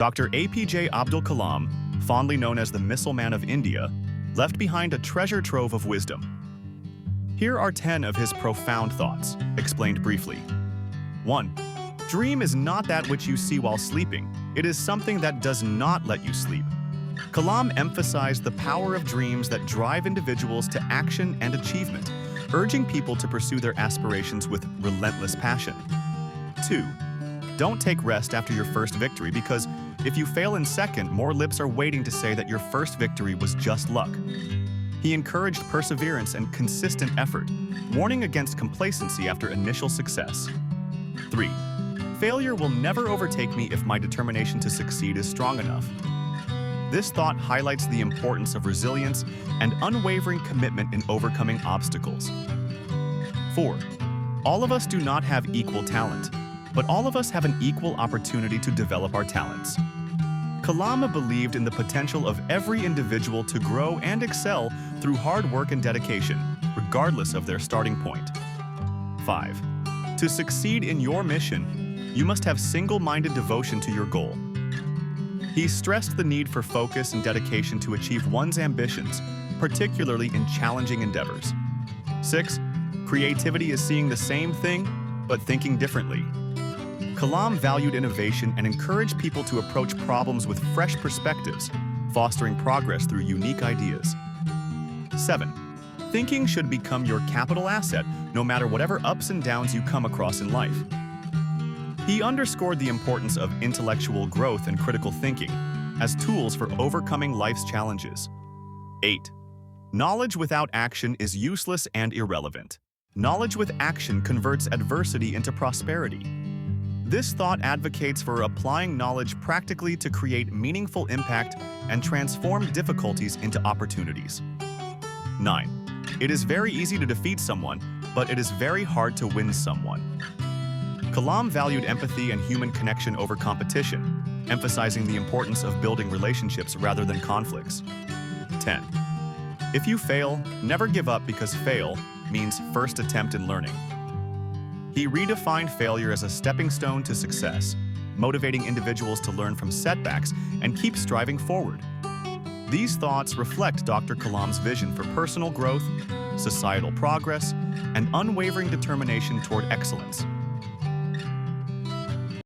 Dr. APJ Abdul Kalam, fondly known as the Missile Man of India, left behind a treasure trove of wisdom. Here are 10 of his profound thoughts, explained briefly. 1. Dream is not that which you see while sleeping. It is something that does not let you sleep. Kalam emphasized the power of dreams that drive individuals to action and achievement, urging people to pursue their aspirations with relentless passion. 2. Don't take rest after your first victory, because if you fail in second, more lips are waiting to say that your first victory was just luck. He encouraged perseverance and consistent effort, warning against complacency after initial success. 3. Failure will never overtake me if my determination to succeed is strong enough. This thought highlights the importance of resilience and unwavering commitment in overcoming obstacles. 4. All of us do not have equal talent, but all of us have an equal opportunity to develop our talents. Kalam believed in the potential of every individual to grow and excel through hard work and dedication, regardless of their starting point. 5. To succeed in your mission, you must have single-minded devotion to your goal. He stressed the need for focus and dedication to achieve one's ambitions, particularly in challenging endeavors. 6. Creativity is seeing the same thing, but thinking differently. Kalam valued innovation and encouraged people to approach problems with fresh perspectives, fostering progress through unique ideas. 7. Thinking should become your capital asset, no matter whatever ups and downs you come across in life. He underscored the importance of intellectual growth and critical thinking as tools for overcoming life's challenges. 8. Knowledge without action is useless and irrelevant. Knowledge with action converts adversity into prosperity. This thought advocates for applying knowledge practically to create meaningful impact and transform difficulties into opportunities. 9. It is very easy to defeat someone, but it is very hard to win someone. Kalam valued empathy and human connection over competition, emphasizing the importance of building relationships rather than conflicts. 10. If you fail, never give up, because fail means first attempt in learning. He redefined failure as a stepping stone to success, motivating individuals to learn from setbacks and keep striving forward. These thoughts reflect Dr. Kalam's vision for personal growth, societal progress, and unwavering determination toward excellence.